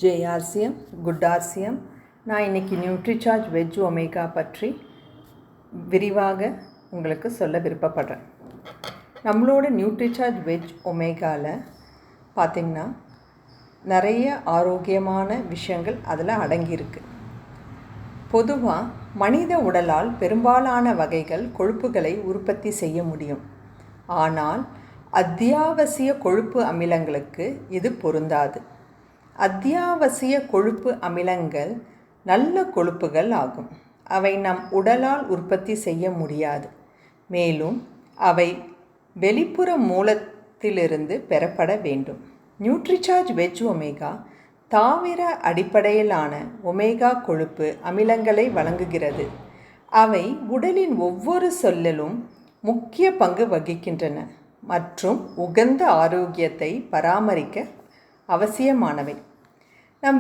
ஜேஆர்சிஎம் good RCM. நான் இன்றைக்கி Nutricharge veg omega பற்றி விரிவாக உங்களுக்கு சொல்ல விருப்பப்படுறேன். நம்மளோட நியூட்ரிசார்ஜ் வெஜ் ஒமேகாவில் பார்த்திங்கன்னா நிறைய ஆரோக்கியமான விஷயங்கள் அதில் அடங்கியிருக்கு. பொதுவாக மனித உடலால் பெரும்பாலான வகைகள் கொழுப்புகளை உற்பத்தி செய்ய முடியும். ஆனால் அத்தியாவசிய கொழுப்பு அமிலங்களுக்கு இது பொருந்தாது. அத்தியாவசிய கொழுப்பு அமிலங்கள் நல்ல கொழுப்புகள் ஆகும். அவை நம் உடலால் உற்பத்தி செய்ய முடியாது. மேலும் அவை வெளிப்புற மூலத்திலிருந்து பெறப்பட வேண்டும். நியூட்ரிசார்ஜ் வெஜ் ஒமேகா தாவர அடிப்படையிலான ஒமேகா கொழுப்பு அமிலங்களை வழங்குகிறது. அவை உடலின் ஒவ்வொரு செல்லிலும் முக்கிய பங்கு வகிக்கின்றன மற்றும் உகந்த ஆரோக்கியத்தை பராமரிக்க அவசியமானவை. நம்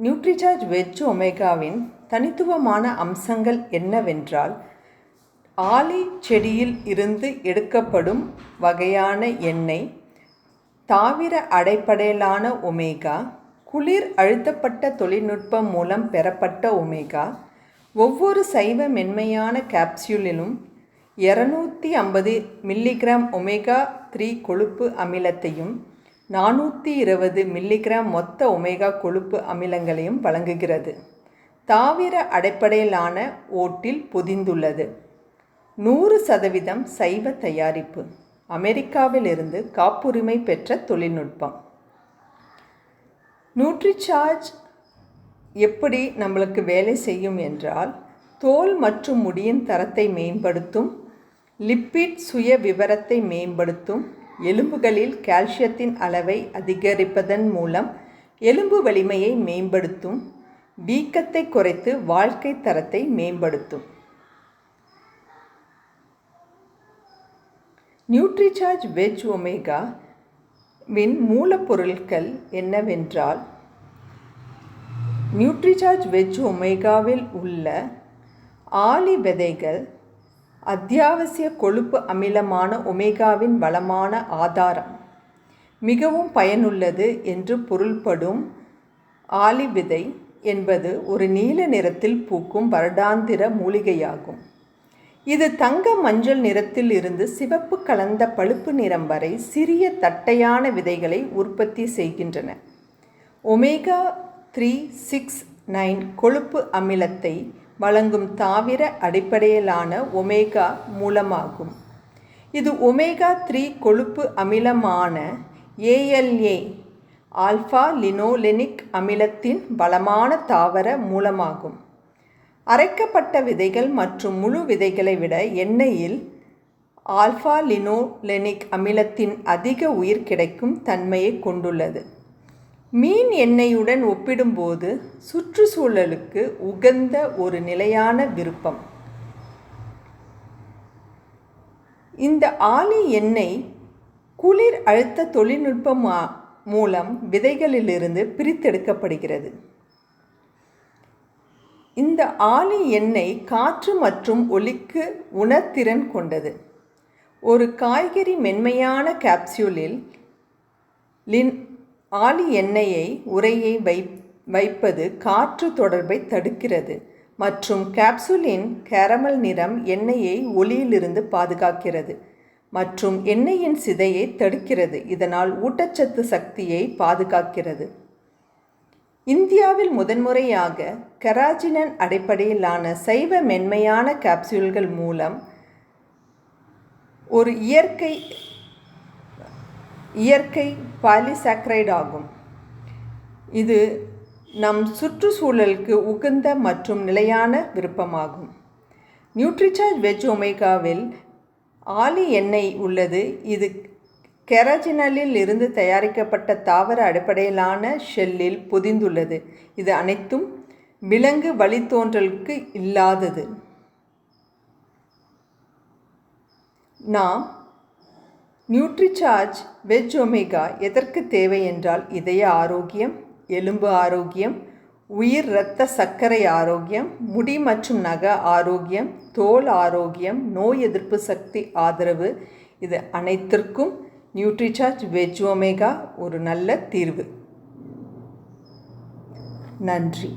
நியூட்ரிசார்ஜ் வெஜ் ஒமேகாவின் தனித்துவமான அம்சங்கள் என்னவென்றால், ஆளி செடியில் இருந்து எடுக்கப்படும் வகையான எண்ணெய், தாவர அடிப்படையிலான ஒமேகா, குளிர் அழுத்தப்பட்ட தொழில்நுட்பம் மூலம் பெறப்பட்ட ஒமேகா, ஒவ்வொரு சைவ மென்மையான கேப்சூலிலும் 250 மில்லிகிராம் ஒமேகா 3 கொழுப்பு அமிலத்தையும் 420 மில்லிகிராம் மொத்த ஒமேகா கொழுப்பு அமிலங்களையும் வழங்குகிறது. தாவர அடிப்படையிலான ஓட்டில் பொதிந்துள்ளது. 100% சைவ தயாரிப்பு. அமெரிக்காவிலிருந்து காப்புரிமை பெற்ற தொழில்நுட்பம். நியூட்ரிசார்ஜ் எப்படி நம்மளுக்கு வேலை செய்யும் என்றால், தோல் மற்றும் முடியின் தரத்தை மேம்படுத்தும், லிப்பிட் சுய விவரத்தை மேம்படுத்தும், எலும்புகளில் கால்சியத்தின் அளவை அதிகரிப்பதன் மூலம் எலும்பு வலிமையை மேம்படுத்தும், வீக்கத்தை குறைத்து வாழ்க்கை தரத்தை மேம்படுத்தும். நியூட்ரிசார்ஜ் வெஜ் ஒமேகாவின் மூலப்பொருட்கள் என்னவென்றால், நியூட்ரிசார்ஜ் வெஜ் ஒமேகாவில் உள்ள ஆளி விதைகள் அத்தியாவசிய கொழுப்பு அமிலமான ஒமேகாவின் வளமான ஆதாரம். மிகவும் பயனுள்ளது என்று பொருள்படும் ஆளி விதை என்பது ஒரு நீல நிறத்தில் பூக்கும் வருடாந்திர மூலிகையாகும். இது தங்க மஞ்சள் நிறத்தில் இருந்து சிவப்பு கலந்த பழுப்பு நிறம் வரை சிறிய தட்டையான விதைகளை உற்பத்தி செய்கின்றன. ஒமேகா 3, 6, 9 கொழுப்பு அமிலத்தை வழங்கும் தாவர அடிப்படையிலான ஒமேகா மூலமாகும். இது ஒமேகா 3 கொழுப்பு அமிலமான ALA ஆல்ஃபா லினோலெனிக் அமிலத்தின் பலமான தாவர மூலமாகும். அரைக்கப்பட்ட விதைகள் மற்றும் முழு விதைகளை விட எண்ணெயில் ஆல்ஃபா லினோலெனிக் அமிலத்தின் அதிக உயிர் கிடைக்கும் தன்மையை கொண்டுள்ளது. மீன் எண்ணெயுடன் ஒப்பிடும்போது சுற்றுச்சூழலுக்கு உகந்த ஒரு நிலையான விருப்பம். இந்த ஆளி எண்ணெய் குளிர் அழுத்த தொழில்நுட்பம் மூலம் விதைகளிலிருந்து பிரித்தெடுக்கப்படுகிறது. இந்த ஆளி எண்ணெய் காற்று மற்றும் ஒலிக்கு உணர்திறன் கொண்டது. ஒரு காய்கறி மென்மையான கேப்சூலில் ஆளி எண்ணெயை உறையை வைப்பது காற்று தொடர்பை தடுக்கிறது மற்றும் கேப்சூலின் கேரமல் நிறம் எண்ணெயை ஒளியிலிருந்து பாதுகாக்கிறது மற்றும் எண்ணெயின் சிதையை தடுக்கிறது. இதனால் ஊட்டச்சத்து சக்தியை பாதுகாக்கிறது. இந்தியாவில் முதன்முறையாக கெராஜினன் அடிப்படையிலான சைவ மென்மையான கேப்சூல்கள் மூலம் ஒரு இயற்கை பாலிசாக்கரைடு ஆகும். இது நம் சுற்றுச்சூழலுக்கு உகந்த மற்றும் நிலையான விருப்பமாகும். நியூட்ரிசார்ஜ் வெஜ் ஒமேகாவில் ஆளி எண்ணெய் உள்ளது. இது கெராஜினலில் இருந்து தயாரிக்கப்பட்ட தாவர அடிப்படையிலான ஷெல்லில் பொதிந்துள்ளது. இது அனைத்தும் விலங்கு வழித்தோன்றலுக்கு இல்லாதது. நாம் நியூட்ரிசார்ஜ் வெஜ் ஒமேகா எதற்கு தேவை என்றால், இதய ஆரோக்கியம், எலும்பு ஆரோக்கியம், உயிர் இரத்த சர்க்கரை ஆரோக்கியம், முடி மற்றும் நக ஆரோக்கியம், தோல் ஆரோக்கியம், நோய் எதிர்ப்பு சக்தி ஆதரவு, இது அனைத்திற்கும் நியூட்ரிசார்ஜ் வெஜ் ஒமேகா ஒரு நல்ல தீர்வு. நன்றி.